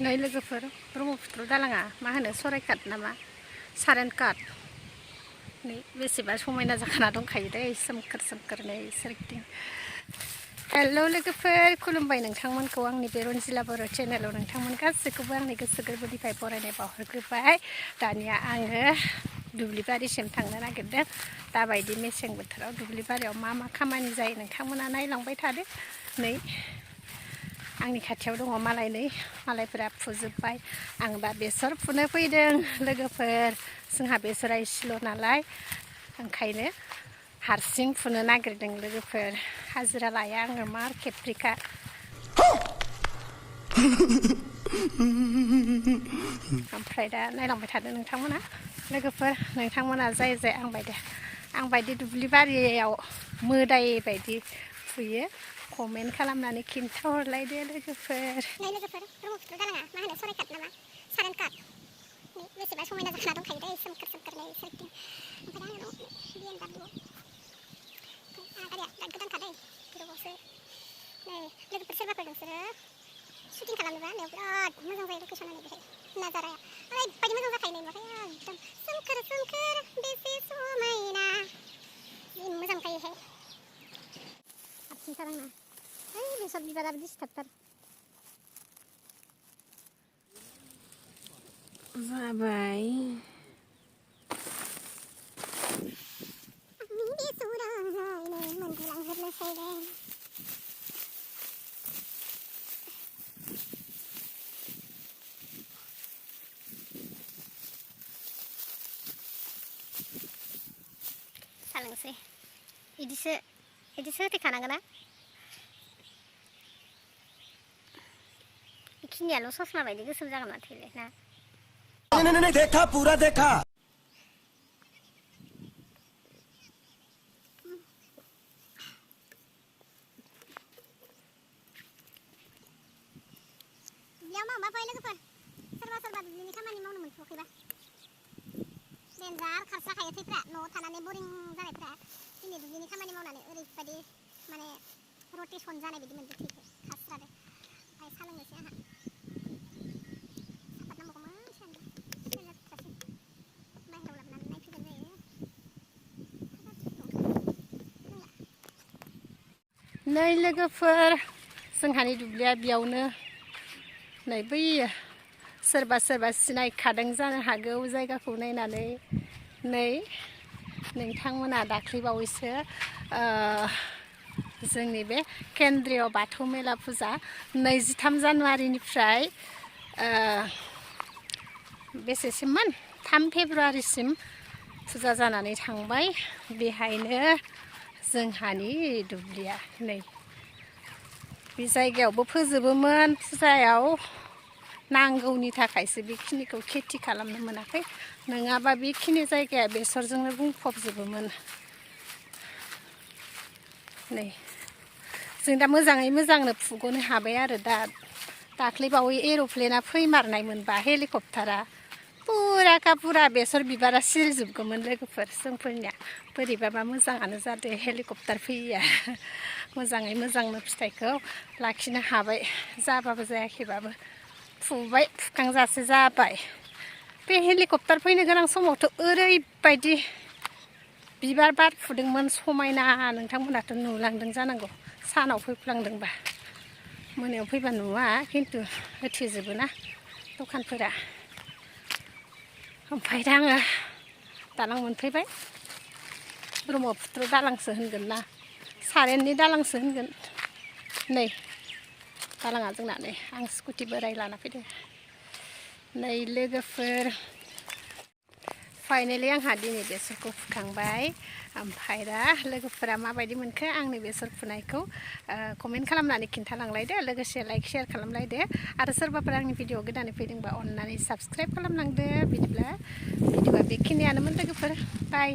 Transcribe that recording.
नै लोगोफोर ब्रह्मपुत्र दालाङा मा होनो सराइघाट नामा सारेनघाट नै बेसेबा समायना जाखाना दंखायो दै सोमखोर सोमखोर नै सोरगिदिं। हेल' लोगोफोर खुलुमबाय नोंथांमोनखौ आंनि बे रनजिला बर' चेनेलाव नोंथांमोन गासैखौबो आंनि गोसो गोरबोनिफ्राय बरायनाय बावहरग्रोबाय। दानिया आङो दुब्लिबारिसिम थांनो नागिरदों। दाबायदि मेसें बोथोराव दुब्लिबारियाव मा मा खामानि जायो नोंथांमोना नायलांबाय थादो। नै आंनि खाथियाव दङ मालाय नै मालायफोरा फुजोब्बाय। आं दा बेसर फुनो फैदों लोगोफोर। जोंहा बेसरा इसेल' नालाय ओंखायनो हारसिं फुनो नागिरदों लोगोफोर। हाजिरा लाया आङो मार खेप्रिखा। ओमफ्राय दा नायलांबाय थादो नोंथांमोना लोगोफोर। नोंथांमोना जाय आंबायदि दुब्लि बारियाव मोदाय बायदि फुयो कमेन्ट खालामनानै खिन्थाहरलायदो लोगोफोर। नै लोगोफोर ब्रह्मपुत्र दालाङा मा होनो सराइघाट नामा सारेनघाट नै बेसेबा समायना जाखाना दंखायो दै सोमखोर सोमखोर नै सोरगिदिं। ओमफ्राय दा आङो दङ BMW गारिया दा गोदानखा दै गोबावसो। नै लोगोफोर सोरबाफोर नोंसोरो शुटिं खालामनोबा बेयाव बिराद मोजां जायो लकेसना बेहाय नाजाराया ओरैबायदि मोजां जाखायो नै नुवाखै एकदम सोमखोर सोमखोर बेसे समायना जि मोजां जायो बेहाय। हारसिंथार आंना ओइ बेसर बिबाराबो डिस्टार्बथार जाबाय। सालोंसै इदिसो होथेखानांगोन ना बेखिनियाल' ससमा बायदि गोसोम जागोन माथोलै ना। नहीं देखा पूरा देखा। दुब्लियाव मावबाय लोगोफोर सोरबा दुब्लिनि खामानि मावनो मोनथ'वाखैबा देनजार खारसाखायो थैफ्रा न'आव थानानै बरिं जानायफ्रा दिनै दुब्लिनि खामानि मावनानै ओरैबायदि माने रटेसन जानाय बायदि मोनदों थैखौ खास्रादो। ओमफ्राय सालोंनोसै आंहा सापात नांबावगौमोन सेरजाथ्रासिम बाहेरायाव लाबोनानै नायफैगोन जायो। नै लोगोफोर जोंहानि दुब्लिया बेयावनो नै बैयो सोरबा सिनायखादों जानो हागौ जायगाखौ नायनानै। नै नोंथांमोना दाख्लैबावैसो जोंनि बे केन्द्रीय बाथौ मेला फुजा 23 जानुवारिनिफ्राय बेसेसिममोन 3 फेब्रुवारिसिम फुजा जानानै थांबाय। बेहायनो जोंहानि दुब्लिया नै बे जायगायावबो फोजोबोमोन फुजायाव नांगौनि थाखायसो बेखिनिखौ खेथि खालामनो मोनाखै नङाबा बेखिनि जायगाया बेसरजोंनो बुंफबजोबोमोन। नै जों दा मोजाङै मोजांनो फुग'नो हाबाय आरो दाख्लैबावै एर'प्लेना फैमारनाय मोनबा हेलिकप्टारा पुरा बेसर बिबारा सिरिजोबगौमोन लोगोफोर। जोंफोरनिया बोरैबाबा मोजाङानो जादों हेलिकप्टार फैयिया मोजाङै मोजांनो फिथाइखौ लाखिनो हाबाय। जाबाबो जायाखैबाबो फुबाय फुखांजासे जाबाय। बे हेलिकप्टार फैनो गोनां समावथ' ओरैबायदि बिबार बारफुदोंमोन समायना नोंथांमोनाथ' नुलांदों जानांगौ सानाव फैफ्लांदोंबा। मोनायाव फैबा नुवा खिन्थु होथेजोबो ना दखानफोरा। ओमफ्राय दा आङो दालां मोनफैबाय। ब्रह्मपुत्र दालांसो होनगोन ना सारेननि दालांसो होनगोन। नै दालाङा जोंना नै आं स्कुटि बोराय लाना फैदों। नै लोगोफोर फाइनेलि आंहा दिनै बेसरखौ फुखांबाय। ओमफ्राय दा लोगोफोरा माबायदि मोनखो आंनि बेसर फुनायखौ कमेन्ट खालामनानै खिन्थालांलायदो। लोगोसे लाइक शेयार खालामलायदो आरो सोरबाफोर आंनि भिडिअ गोदानै फैदोंबा अननानै साबस्क्राइब खालामलांदो। बिदिब्ला भिडिअआ बेखिनियानोमोन लोगोफोर बाय।